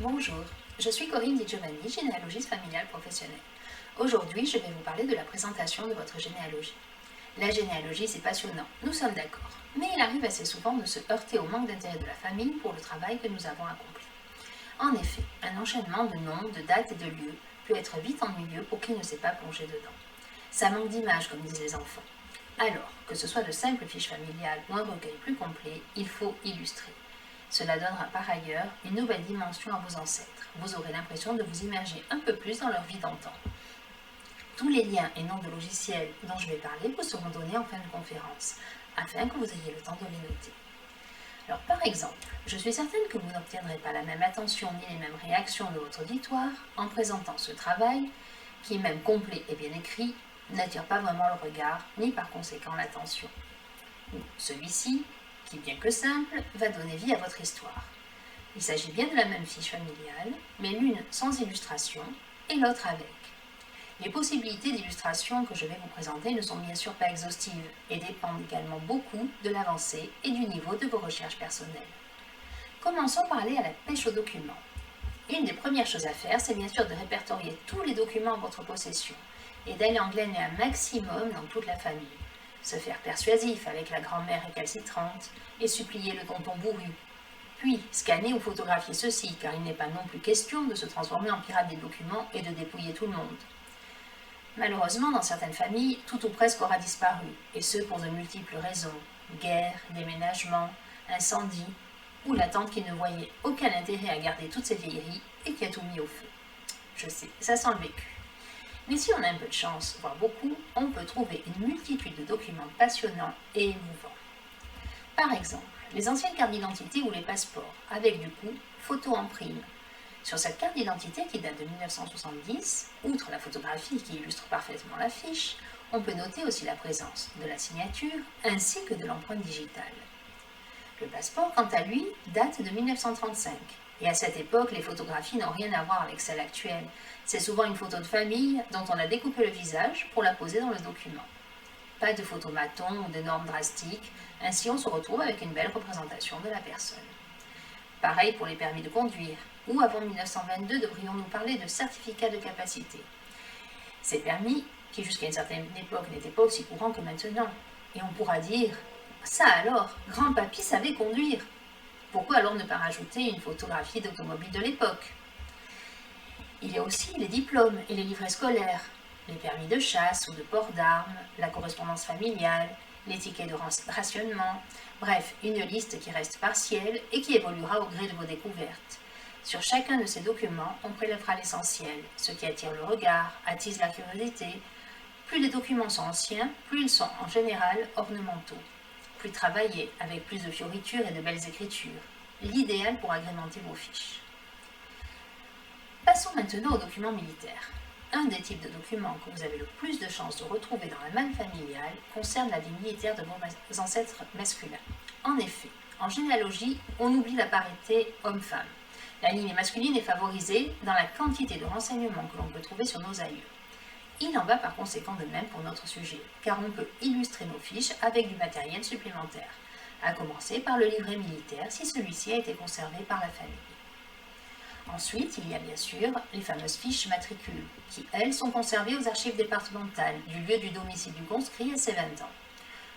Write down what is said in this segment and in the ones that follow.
Bonjour, je suis Corinne Di Giovanni, généalogiste familiale professionnelle. Aujourd'hui, je vais vous parler de la présentation de votre généalogie. La généalogie, c'est passionnant, nous sommes d'accord, mais il arrive assez souvent de se heurter au manque d'intérêt de la famille pour le travail que nous avons accompli. En effet, un enchaînement de noms, de dates et de lieux peut être vite ennuyeux pour qui ne s'est pas plongé dedans. Ça manque d'image, comme disent les enfants. Alors, que ce soit de simples fiches familiales ou un recueil plus complet, il faut illustrer. Cela donnera par ailleurs une nouvelle dimension à vos ancêtres. Vous aurez l'impression de vous immerger un peu plus dans leur vie d'antan. Tous les liens et noms de logiciels dont je vais parler vous seront donnés en fin de conférence, afin que vous ayez le temps de les noter. Alors par exemple, je suis certaine que vous n'obtiendrez pas la même attention ni les mêmes réactions de votre auditoire en présentant ce travail, qui même complet et bien écrit, n'attire pas vraiment le regard, ni par conséquent l'attention. Celui-ci, qui bien que simple, va donner vie à votre histoire. Il s'agit bien de la même fiche familiale, mais l'une sans illustration et l'autre avec. Les possibilités d'illustration que je vais vous présenter ne sont bien sûr pas exhaustives et dépendent également beaucoup de l'avancée et du niveau de vos recherches personnelles. Commençons par aller à la pêche aux documents. Une des premières choses à faire, c'est bien sûr de répertorier tous les documents en votre possession et d'aller en glaner un maximum dans toute la famille. Se faire persuasif avec la grand-mère récalcitrante et supplier le tonton bourru. Puis scanner ou photographier ceci, car il n'est pas non plus question de se transformer en pirate des documents et de dépouiller tout le monde. Malheureusement, dans certaines familles, tout ou presque aura disparu, et ce pour de multiples raisons. Guerre, déménagement, incendie, ou la tante qui ne voyait aucun intérêt à garder toutes ces vieilleries et qui a tout mis au feu. Je sais, ça sent le vécu. Mais si on a un peu de chance, voire beaucoup, on peut trouver une multitude de documents passionnants et émouvants. Par exemple, les anciennes cartes d'identité ou les passeports, avec du coup, photos en prime. Sur cette carte d'identité qui date de 1970, outre la photographie qui illustre parfaitement la fiche, on peut noter aussi la présence de la signature ainsi que de l'empreinte digitale. Le passeport, quant à lui, date de 1935. Et à cette époque, les photographies n'ont rien à voir avec celles actuelles. C'est souvent une photo de famille dont on a découpé le visage pour la poser dans le document. Pas de photomaton ou de normes drastiques, ainsi on se retrouve avec une belle représentation de la personne. Pareil pour les permis de conduire, ou avant 1922 devrions-nous parler de certificat de capacité. Ces permis, qui jusqu'à une certaine époque n'étaient pas aussi courants que maintenant. Et on pourra dire, ça alors, grand-papy savait conduire. Pourquoi alors ne pas rajouter une photographie d'automobile de l'époque? Il y a aussi les diplômes et les livrets scolaires, les permis de chasse ou de port d'armes, la correspondance familiale, les tickets de rationnement, bref, une liste qui reste partielle et qui évoluera au gré de vos découvertes. Sur chacun de ces documents, on prélèvera l'essentiel, ce qui attire le regard, attise la curiosité. Plus les documents sont anciens, plus ils sont en général ornementaux, plus travaillés, avec plus de fioritures et de belles écritures, l'idéal pour agrémenter vos fiches. Passons maintenant aux documents militaires. Un des types de documents que vous avez le plus de chances de retrouver dans la manne familiale concerne la vie militaire de vos ancêtres masculins. En effet, en généalogie, on oublie la parité homme-femme. La lignée masculine est favorisée dans la quantité de renseignements que l'on peut trouver sur nos aïeux. Il en va par conséquent de même pour notre sujet, car on peut illustrer nos fiches avec du matériel supplémentaire, à commencer par le livret militaire si celui-ci a été conservé par la famille. Ensuite, il y a bien sûr les fameuses fiches matricules, qui, elles, sont conservées aux archives départementales du lieu du domicile du conscrit à ses 20 ans.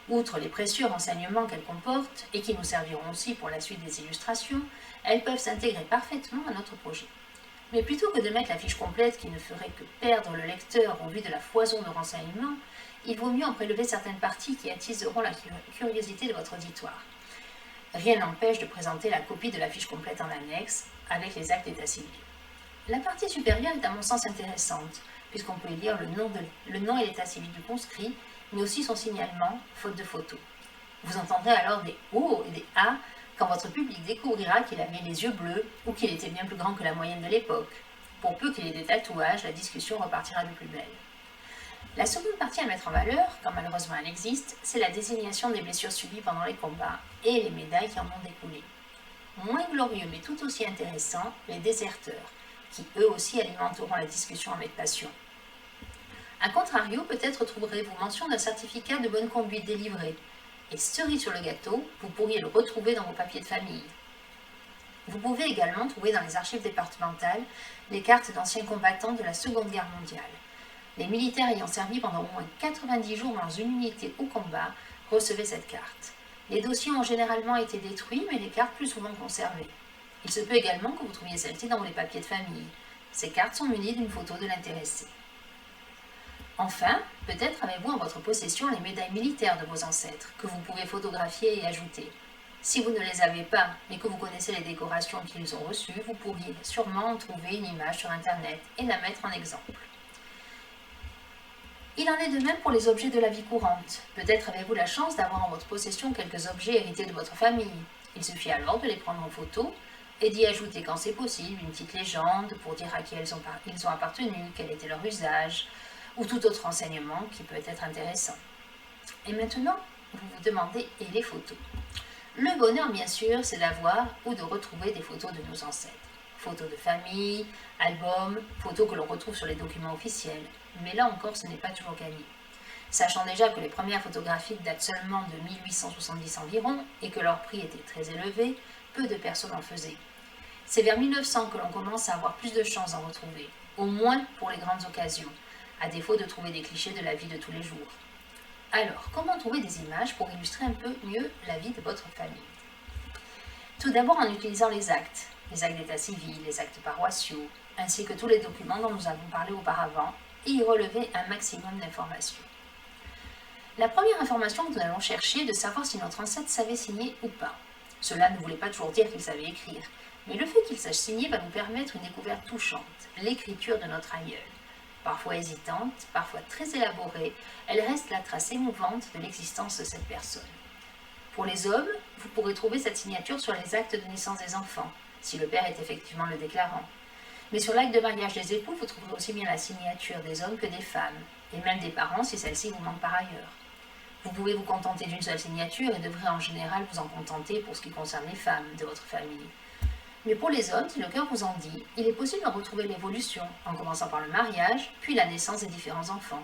Outre les précieux renseignements qu'elles comportent, et qui nous serviront aussi pour la suite des illustrations, elles peuvent s'intégrer parfaitement à notre projet. Mais plutôt que de mettre la fiche complète qui ne ferait que perdre le lecteur au vu de la foison de renseignements, il vaut mieux en prélever certaines parties qui attiseront la curiosité de votre auditoire. Rien n'empêche de présenter la copie de la fiche complète en annexe, avec les actes d'état civil. La partie supérieure est à mon sens intéressante, puisqu'on peut y lire le nom et l'état civil du conscrit, mais aussi son signalement, faute de photo. Vous entendrez alors des « O » et des « A » quand votre public découvrira qu'il avait les yeux bleus ou qu'il était bien plus grand que la moyenne de l'époque. Pour peu qu'il ait des tatouages, la discussion repartira de plus belle. La seconde partie à mettre en valeur, quand malheureusement elle existe, c'est la désignation des blessures subies pendant les combats et les médailles qui en ont découlé. Moins glorieux mais tout aussi intéressant, les déserteurs, qui eux aussi alimenteront la discussion avec passion. A contrario, peut-être trouverez-vous mention d'un certificat de bonne conduite délivré, et cerise sur le gâteau, vous pourriez le retrouver dans vos papiers de famille. Vous pouvez également trouver dans les archives départementales les cartes d'anciens combattants de la Seconde Guerre mondiale. Les militaires ayant servi pendant au moins 90 jours dans une unité au combat recevaient cette carte. Les dossiers ont généralement été détruits, mais les cartes plus souvent conservées. Il se peut également que vous trouviez celle-ci dans les papiers de famille. Ces cartes sont munies d'une photo de l'intéressé. Enfin, peut-être avez-vous en votre possession les médailles militaires de vos ancêtres, que vous pouvez photographier et ajouter. Si vous ne les avez pas, mais que vous connaissez les décorations qu'ils ont reçues, vous pourriez sûrement en trouver une image sur Internet et la mettre en exemple. Il en est de même pour les objets de la vie courante. Peut-être avez-vous la chance d'avoir en votre possession quelques objets hérités de votre famille. Il suffit alors de les prendre en photo et d'y ajouter quand c'est possible une petite légende pour dire à qui ils ont appartenu, quel était leur usage, ou tout autre renseignement qui peut être intéressant. Et maintenant, vous vous demandez, et les photos? Le bonheur, bien sûr, c'est d'avoir ou de retrouver des photos de nos ancêtres. Photos de famille, albums, photos que l'on retrouve sur les documents officiels. Mais là encore, ce n'est pas toujours gagné. Sachant déjà que les premières photographies datent seulement de 1870 environ et que leur prix était très élevé, peu de personnes en faisaient. C'est vers 1900 que l'on commence à avoir plus de chances d'en retrouver, au moins pour les grandes occasions, à défaut de trouver des clichés de la vie de tous les jours. Alors, comment trouver des images pour illustrer un peu mieux la vie de votre famille? Tout d'abord en utilisant les actes d'état civil, les actes paroissiaux, ainsi que tous les documents dont nous avons parlé auparavant, et y relever un maximum d'informations. La première information que nous allons chercher est de savoir si notre ancêtre savait signer ou pas. Cela ne voulait pas toujours dire qu'il savait écrire, mais le fait qu'il sache signer va nous permettre une découverte touchante, l'écriture de notre aïeul. Parfois hésitante, parfois très élaborée, elle reste la trace émouvante de l'existence de cette personne. Pour les hommes, vous pourrez trouver cette signature sur les actes de naissance des enfants, si le père est effectivement le déclarant. Mais sur l'acte de mariage des époux, vous trouverez aussi bien la signature des hommes que des femmes, et même des parents si celle-ci vous manque par ailleurs. Vous pouvez vous contenter d'une seule signature et devrez en général vous en contenter pour ce qui concerne les femmes de votre famille. Mais pour les hommes, si le cœur vous en dit, il est possible de retrouver l'évolution, en commençant par le mariage, puis la naissance des différents enfants.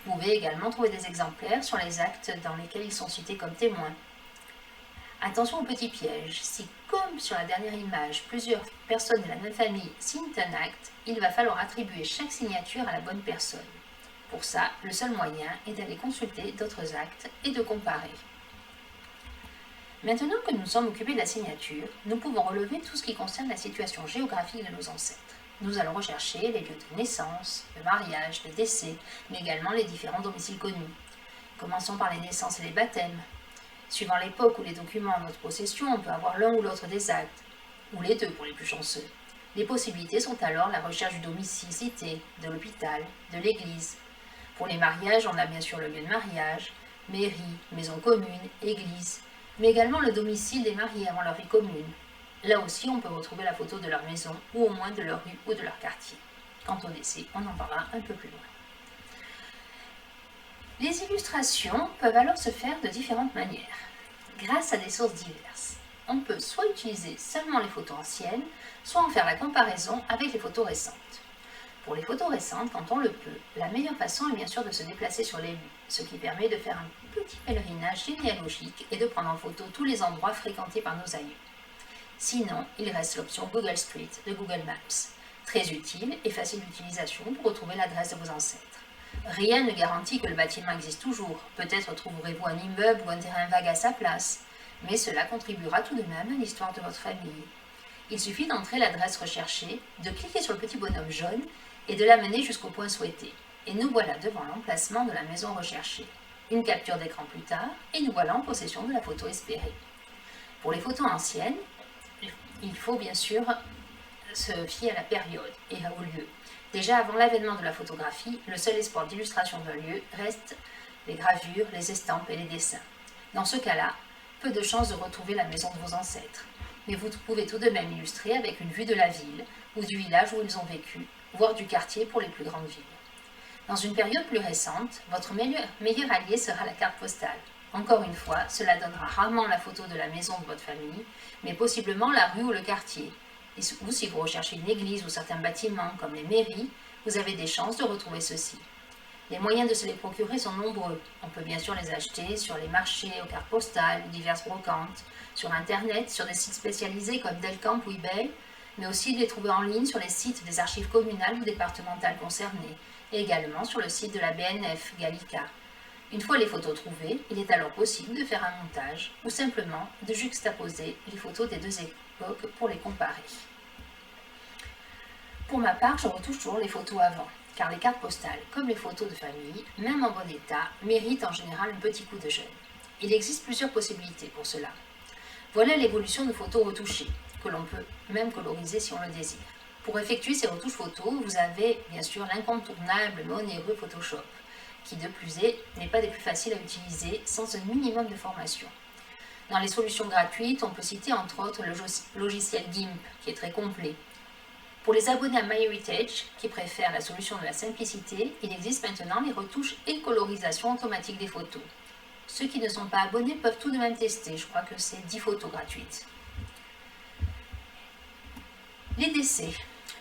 Vous pouvez également trouver des exemplaires sur les actes dans lesquels ils sont cités comme témoins. Attention au petit piège, si comme sur la dernière image, plusieurs personnes de la même famille signent un acte, il va falloir attribuer chaque signature à la bonne personne. Pour ça, le seul moyen est d'aller consulter d'autres actes et de comparer. Maintenant que nous sommes occupés de la signature, nous pouvons relever tout ce qui concerne la situation géographique de nos ancêtres. Nous allons rechercher les lieux de naissance, de mariage, de décès, mais également les différents domiciles connus. Commençons par les naissances et les baptêmes. Suivant l'époque ou les documents en notre possession, on peut avoir l'un ou l'autre des actes, ou les deux pour les plus chanceux. Les possibilités sont alors la recherche du domicile cité, de l'hôpital, de l'église. Pour les mariages, on a bien sûr le lieu de mariage, mairie, maison commune, église, mais également le domicile des mariés avant leur vie commune. Là aussi, on peut retrouver la photo de leur maison, ou au moins de leur rue ou de leur quartier. Quant au décès, on en parlera un peu plus loin. Les illustrations peuvent alors se faire de différentes manières, grâce à des sources diverses. On peut soit utiliser seulement les photos anciennes, soit en faire la comparaison avec les photos récentes. Pour les photos récentes, quand on le peut, la meilleure façon est bien sûr de se déplacer sur les lieux, ce qui permet de faire un petit pèlerinage généalogique et de prendre en photo tous les endroits fréquentés par nos aïeux. Sinon, il reste l'option Google Street de Google Maps, très utile et facile d'utilisation pour retrouver l'adresse de vos ancêtres. Rien ne garantit que le bâtiment existe toujours, peut-être trouverez-vous un immeuble ou un terrain vague à sa place, mais cela contribuera tout de même à l'histoire de votre famille. Il suffit d'entrer l'adresse recherchée, de cliquer sur le petit bonhomme jaune et de l'amener jusqu'au point souhaité. Et nous voilà devant l'emplacement de la maison recherchée. Une capture d'écran plus tard, et nous voilà en possession de la photo espérée. Pour les photos anciennes, il faut bien sûr se fier à la période et au lieu. Déjà avant l'avènement de la photographie, le seul espoir d'illustration d'un lieu reste les gravures, les estampes et les dessins. Dans ce cas-là, peu de chances de retrouver la maison de vos ancêtres. Mais vous pouvez tout de même illustrer avec une vue de la ville ou du village où ils ont vécu, voire du quartier pour les plus grandes villes. Dans une période plus récente, votre meilleur allié sera la carte postale. Encore une fois, cela donnera rarement la photo de la maison de votre famille, mais possiblement la rue ou le quartier. Ou si vous recherchez une église ou certains bâtiments comme les mairies, vous avez des chances de retrouver ceci. Les moyens de se les procurer sont nombreux. On peut bien sûr les acheter sur les marchés, aux cartes postales, diverses brocantes, sur Internet, sur des sites spécialisés comme Delcamp ou eBay, mais aussi les trouver en ligne sur les sites des archives communales ou départementales concernées, et également sur le site de la BNF Gallica. Une fois les photos trouvées, il est alors possible de faire un montage ou simplement de juxtaposer les photos des deux époques pour les comparer. Pour ma part, je retouche toujours les photos avant, car les cartes postales, comme les photos de famille, même en bon état, méritent en général un petit coup de jeune. Il existe plusieurs possibilités pour cela. Voilà l'évolution de photos retouchées, que l'on peut même coloriser si on le désire. Pour effectuer ces retouches photos, vous avez bien sûr l'incontournable mais onéreux Photoshop, qui de plus n'est pas des plus faciles à utiliser sans un minimum de formation. Dans les solutions gratuites, on peut citer entre autres le logiciel GIMP, qui est très complet. Pour les abonnés à MyHeritage, qui préfèrent la solution de la simplicité, il existe maintenant les retouches et colorisations automatiques des photos. Ceux qui ne sont pas abonnés peuvent tout de même tester, je crois que c'est 10 photos gratuites. Les décès.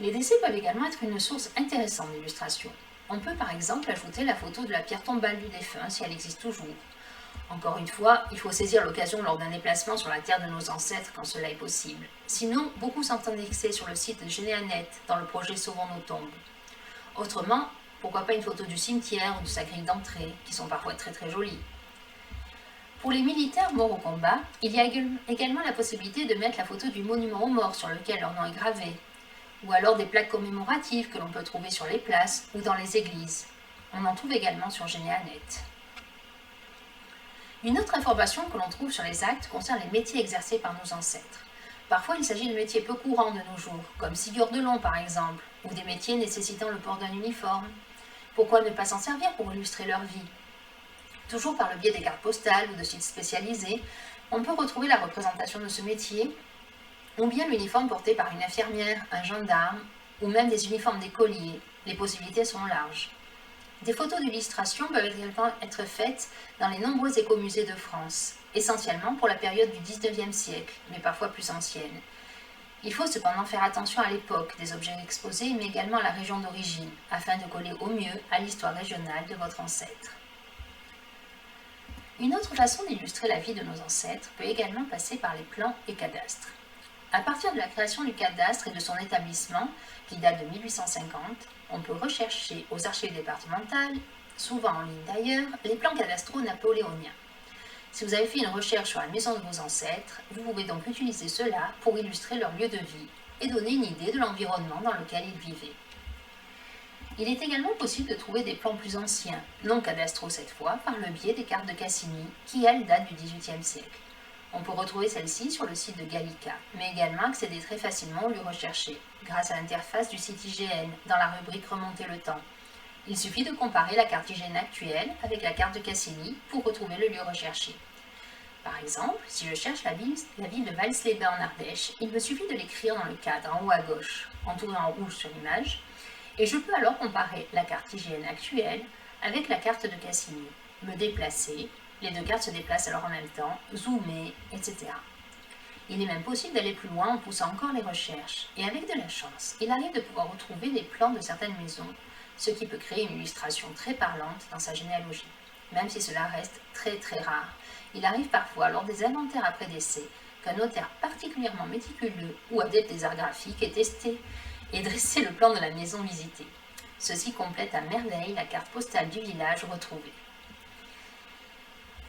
Les décès peuvent également être une source intéressante d'illustration. On peut par exemple ajouter la photo de la pierre tombale du défunt si elle existe toujours. Encore une fois, il faut saisir l'occasion lors d'un déplacement sur la terre de nos ancêtres quand cela est possible. Sinon, beaucoup sont indexés sur le site de Généanet dans le projet Sauvons nos tombes. Autrement, pourquoi pas une photo du cimetière ou de sa grille d'entrée, qui sont parfois très très jolies. Pour les militaires morts au combat, il y a également la possibilité de mettre la photo du monument aux morts sur lequel leur nom est gravé, ou alors des plaques commémoratives que l'on peut trouver sur les places ou dans les églises. On en trouve également sur Généanet. Une autre information que l'on trouve sur les actes concerne les métiers exercés par nos ancêtres. Parfois, il s'agit de métiers peu courants de nos jours, comme sciure de long par exemple, ou des métiers nécessitant le port d'un uniforme. Pourquoi ne pas s'en servir pour illustrer leur vie? Toujours par le biais des cartes postales ou de sites spécialisés, on peut retrouver la représentation de ce métier, ou bien l'uniforme porté par une infirmière, un gendarme, ou même des uniformes d'écoliers. Les possibilités sont larges. Des photos d'illustration peuvent également être faites dans les nombreux écomusées de France, essentiellement pour la période du XIXe siècle, mais parfois plus ancienne. Il faut cependant faire attention à l'époque des objets exposés, mais également à la région d'origine, afin de coller au mieux à l'histoire régionale de votre ancêtre. Une autre façon d'illustrer la vie de nos ancêtres peut également passer par les plans et cadastres. À partir de la création du cadastre et de son établissement, qui date de 1850, on peut rechercher aux archives départementales, souvent en ligne d'ailleurs, les plans cadastraux napoléoniens. Si vous avez fait une recherche sur la maison de vos ancêtres, vous pouvez donc utiliser cela pour illustrer leur lieu de vie et donner une idée de l'environnement dans lequel ils vivaient. Il est également possible de trouver des plans plus anciens, non cadastraux cette fois, par le biais des cartes de Cassini, qui elles datent du XVIIIe siècle. On peut retrouver celle-ci sur le site de Gallica, mais également accéder très facilement au lieu recherché, grâce à l'interface du site IGN, dans la rubrique Remonter le temps. Il suffit de comparer la carte IGN actuelle avec la carte de Cassini pour retrouver le lieu recherché. Par exemple, si je cherche la ville de Walsleben en Ardèche, il me suffit de l'écrire dans le cadre en haut à gauche, entouré en rouge sur l'image, et je peux alors comparer la carte IGN actuelle avec la carte de Cassini, me déplacer. Les deux cartes se déplacent alors en même temps, zoomer, etc. Il est même possible d'aller plus loin en poussant encore les recherches. Et avec de la chance, il arrive de pouvoir retrouver les plans de certaines maisons, ce qui peut créer une illustration très parlante dans sa généalogie. Même si cela reste très très rare, il arrive parfois lors des inventaires après décès qu'un notaire particulièrement méticuleux ou adepte des arts graphiques ait testé et dressé le plan de la maison visitée. Ceci complète à merveille la carte postale du village retrouvée.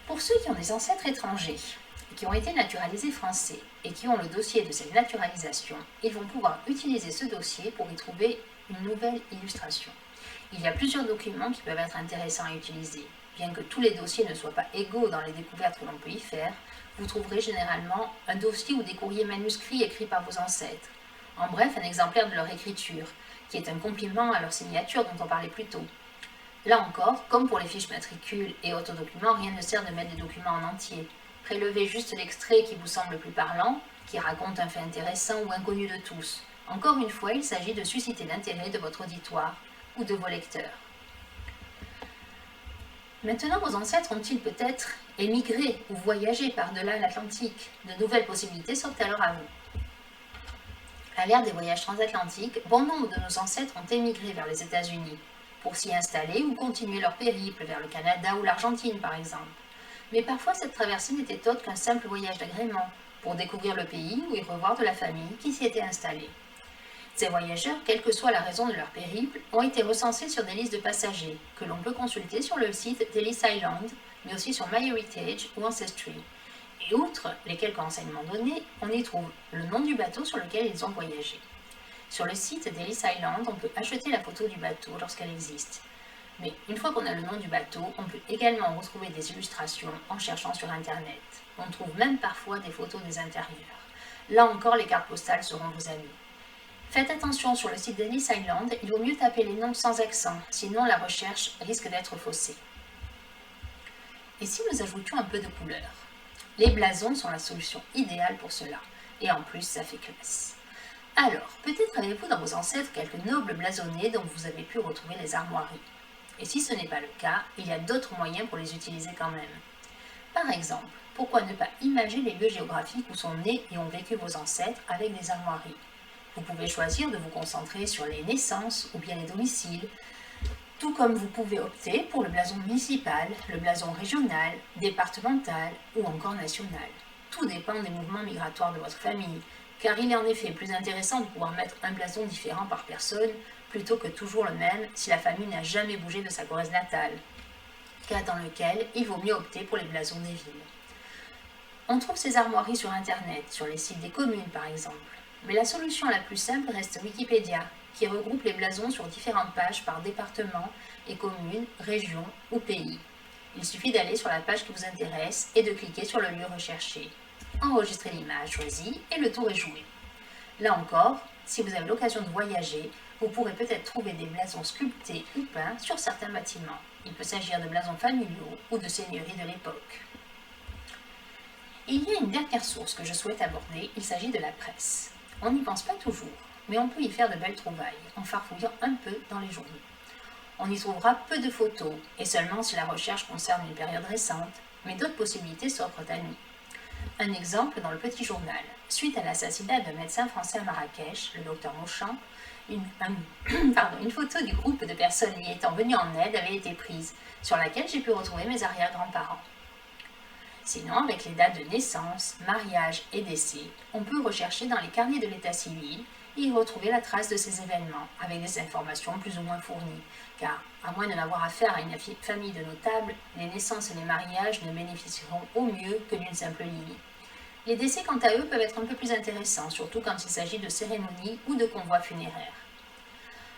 Pour ceux qui ont des ancêtres étrangers, qui ont été naturalisés français et qui ont le dossier de cette naturalisation, ils vont pouvoir utiliser ce dossier pour y trouver une nouvelle illustration. Il y a plusieurs documents qui peuvent être intéressants à utiliser. Bien que tous les dossiers ne soient pas égaux dans les découvertes que l'on peut y faire, vous trouverez généralement un dossier ou des courriers manuscrits écrits par vos ancêtres. En bref, un exemplaire de leur écriture, qui est un complément à leur signature dont on parlait plus tôt. Là encore, comme pour les fiches matricules et autres documents, rien ne sert de mettre des documents en entier. Prélevez juste l'extrait qui vous semble le plus parlant, qui raconte un fait intéressant ou inconnu de tous. Encore une fois, il s'agit de susciter l'intérêt de votre auditoire ou de vos lecteurs. Maintenant, vos ancêtres ont-ils peut-être émigré ou voyagé par-delà l'Atlantique? De nouvelles possibilités s'offrent alors à vous. À l'ère des voyages transatlantiques, bon nombre de nos ancêtres ont émigré vers les États-Unis, pour s'y installer ou continuer leur périple vers le Canada ou l'Argentine par exemple. Mais parfois cette traversée n'était autre qu'un simple voyage d'agrément, pour découvrir le pays ou y revoir de la famille qui s'y était installée. Ces voyageurs, quelle que soit la raison de leur périple, ont été recensés sur des listes de passagers que l'on peut consulter sur le site d'Ellis Island, mais aussi sur MyHeritage ou Ancestry. Et outre les quelques renseignements donnés, on y trouve le nom du bateau sur lequel ils ont voyagé. Sur le site d'Ellis Island, on peut acheter la photo du bateau lorsqu'elle existe. Mais une fois qu'on a le nom du bateau, on peut également retrouver des illustrations en cherchant sur Internet. On trouve même parfois des photos des intérieurs. Là encore, les cartes postales seront vos amis. Faites attention, sur le site d'Ellis Island, il vaut mieux taper les noms sans accent, sinon la recherche risque d'être faussée. Et si nous ajoutions un peu de couleur? Les blasons sont la solution idéale pour cela, et en plus ça fait classe. Alors, peut-être avez-vous dans vos ancêtres quelques nobles blasonnés dont vous avez pu retrouver les armoiries. Et si ce n'est pas le cas, il y a d'autres moyens pour les utiliser quand même. Par exemple, pourquoi ne pas imager les lieux géographiques où sont nés et ont vécu vos ancêtres avec des armoiries? Vous pouvez choisir de vous concentrer sur les naissances ou bien les domiciles, tout comme vous pouvez opter pour le blason municipal, le blason régional, départemental ou encore national. Tout dépend des mouvements migratoires de votre famille, car il est en effet plus intéressant de pouvoir mettre un blason différent par personne plutôt que toujours le même si la famille n'a jamais bougé de sa Corrèze natale, cas dans lequel il vaut mieux opter pour les blasons des villes. On trouve ces armoiries sur Internet, sur les sites des communes par exemple. Mais la solution la plus simple reste Wikipédia, qui regroupe les blasons sur différentes pages par département et commune, région ou pays. Il suffit d'aller sur la page qui vous intéresse et de cliquer sur le lieu recherché. Enregistrez l'image choisie et le tour est joué. Là encore, si vous avez l'occasion de voyager, vous pourrez peut-être trouver des blasons sculptés ou peints sur certains bâtiments. Il peut s'agir de blasons familiaux ou de seigneuries de l'époque. Il y a une dernière source que je souhaite aborder, il s'agit de la presse. On n'y pense pas toujours, mais on peut y faire de belles trouvailles en farfouillant un peu dans les journaux. On y trouvera peu de photos, et seulement si la recherche concerne une période récente, mais d'autres possibilités s'offrent à nous. Un exemple dans le Petit Journal. Suite à l'assassinat d'un médecin français à Marrakech, le docteur Mauchamp, une photo du groupe de personnes lui étant venues en aide avait été prise, sur laquelle j'ai pu retrouver mes arrière-grands-parents. Sinon, avec les dates de naissance, mariage et décès, on peut rechercher dans les carnets de l'état civil et y retrouver la trace de ces événements, avec des informations plus ou moins fournies, car, à moins de n'avoir affaire à une famille de notables, les naissances et les mariages ne bénéficieront au mieux que d'une simple ligne. Les décès, quant à eux, peuvent être un peu plus intéressants, surtout quand il s'agit de cérémonies ou de convois funéraires.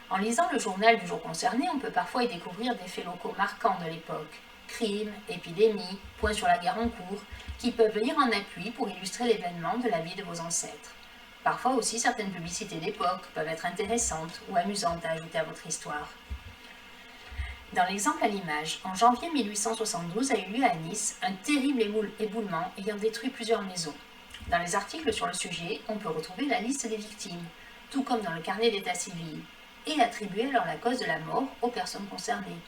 En lisant le journal du jour concerné, on peut parfois y découvrir des faits locaux marquants de l'époque, crimes, épidémies, points sur la guerre en cours, qui peuvent venir en appui pour illustrer l'événement de la vie de vos ancêtres. Parfois aussi, certaines publicités d'époque peuvent être intéressantes ou amusantes à ajouter à votre histoire. Dans l'exemple à l'image, en janvier 1872 a eu lieu à Nice un terrible éboulement ayant détruit plusieurs maisons. Dans les articles sur le sujet, on peut retrouver la liste des victimes, tout comme dans le carnet d'état civil, et attribuer alors la cause de la mort aux personnes concernées.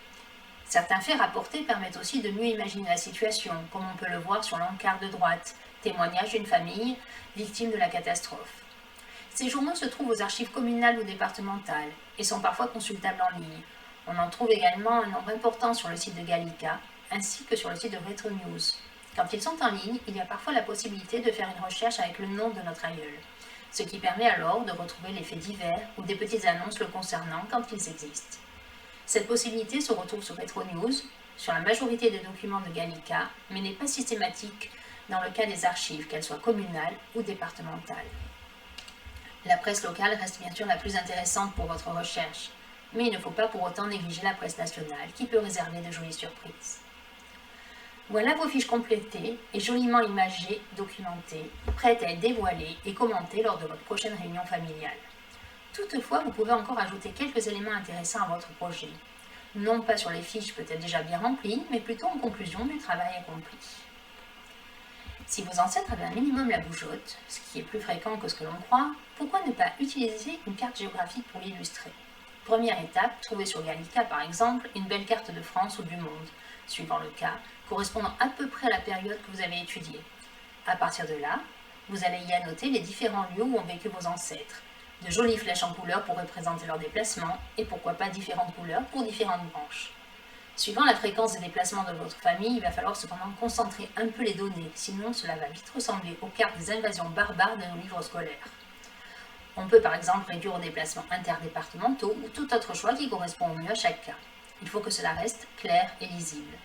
Certains faits rapportés permettent aussi de mieux imaginer la situation, comme on peut le voir sur l'encart de droite, témoignage d'une famille victime de la catastrophe. Ces journaux se trouvent aux archives communales ou départementales et sont parfois consultables en ligne. On en trouve également un nombre important sur le site de Gallica, ainsi que sur le site de Retro News. Quand ils sont en ligne, il y a parfois la possibilité de faire une recherche avec le nom de notre aïeul, ce qui permet alors de retrouver les faits divers ou des petites annonces le concernant quand ils existent. Cette possibilité se retrouve sur Retro News, sur la majorité des documents de Gallica, mais n'est pas systématique dans le cas des archives, qu'elles soient communales ou départementales. La presse locale reste bien sûr la plus intéressante pour votre recherche, mais il ne faut pas pour autant négliger la presse nationale qui peut réserver de jolies surprises. Voilà vos fiches complétées et joliment imagées, documentées, prêtes à être dévoilées et commentées lors de votre prochaine réunion familiale. Toutefois, vous pouvez encore ajouter quelques éléments intéressants à votre projet, non pas sur les fiches peut-être déjà bien remplies, mais plutôt en conclusion du travail accompli. Si vos ancêtres avaient un minimum la bougeotte, ce qui est plus fréquent que ce que l'on croit, pourquoi ne pas utiliser une carte géographique pour l'illustrer? Première étape, trouvez sur Gallica par exemple une belle carte de France ou du monde, suivant le cas, correspondant à peu près à la période que vous avez étudiée. À partir de là, vous allez y annoter les différents lieux où ont vécu vos ancêtres, De jolies flèches en couleur pour représenter leurs déplacements et pourquoi pas différentes couleurs pour différentes branches. Suivant la fréquence des déplacements de votre famille, il va falloir cependant concentrer un peu les données, sinon cela va vite ressembler aux cartes des invasions barbares de nos livres scolaires. On peut par exemple réduire aux déplacements interdépartementaux ou tout autre choix qui correspond au mieux à chaque cas. Il faut que cela reste clair et lisible.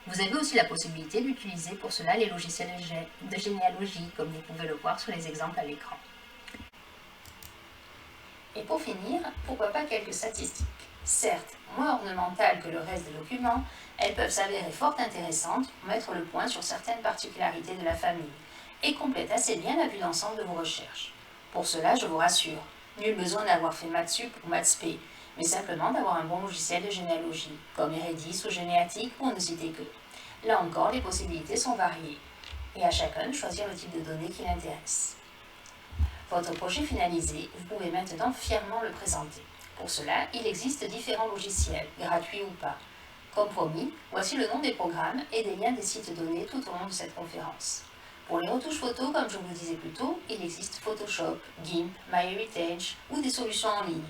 Vous avez aussi la possibilité d'utiliser pour cela les logiciels de généalogie, comme vous pouvez le voir sur les exemples à l'écran. Et pour finir, pourquoi pas quelques statistiques. Certes, moins ornementales que le reste des documents, elles peuvent s'avérer fort intéressantes pour mettre le point sur certaines particularités de la famille et complètent assez bien la vue d'ensemble de vos recherches. Pour cela, je vous rassure, nul besoin d'avoir fait Mathsup ou Mathsp, mais simplement d'avoir un bon logiciel de généalogie, comme Eredis ou Généatique pour ne citer que. Là encore, les possibilités sont variées, et à chacun de choisir le type de données qui l'intéresse. Votre projet finalisé, vous pouvez maintenant fièrement le présenter. Pour cela, il existe différents logiciels, gratuits ou pas. Comme promis, voici le nom des programmes et des liens des sites donnés tout au long de cette conférence. Pour les retouches photos, comme je vous le disais plus tôt, il existe Photoshop, GIMP, MyHeritage ou des solutions en ligne.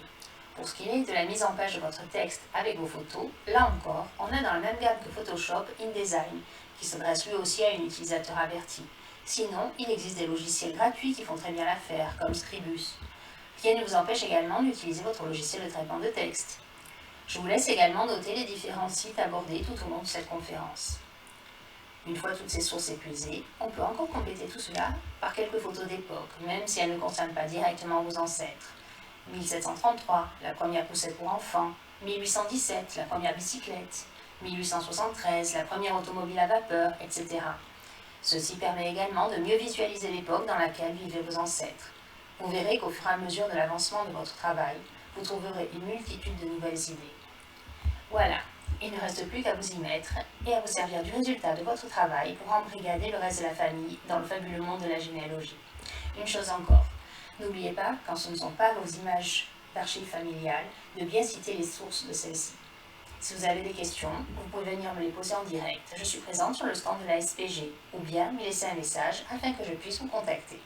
Pour ce qui est de la mise en page de votre texte avec vos photos, là encore, on a dans la même gamme que Photoshop InDesign, qui s'adresse lui aussi à un utilisateur averti. Sinon, il existe des logiciels gratuits qui font très bien l'affaire, comme Scribus. Rien ne vous empêche également d'utiliser votre logiciel de traitement de texte. Je vous laisse également noter les différents sites abordés tout au long de cette conférence. Une fois toutes ces sources épuisées, on peut encore compléter tout cela par quelques photos d'époque, même si elles ne concernent pas directement vos ancêtres. 1733, la première poussette pour enfants, 1817, la première bicyclette, 1873, la première automobile à vapeur, etc. Ceci permet également de mieux visualiser l'époque dans laquelle vivaient vos ancêtres. Vous verrez qu'au fur et à mesure de l'avancement de votre travail, vous trouverez une multitude de nouvelles idées. Voilà, il ne reste plus qu'à vous y mettre et à vous servir du résultat de votre travail pour embrigader le reste de la famille dans le fabuleux monde de la généalogie. Une chose encore, n'oubliez pas, quand ce ne sont pas vos images d'archives familiales, de bien citer les sources de celles-ci. Si vous avez des questions, vous pouvez venir me les poser en direct. Je suis présente sur le stand de la SPG, ou bien me laisser un message afin que je puisse vous contacter.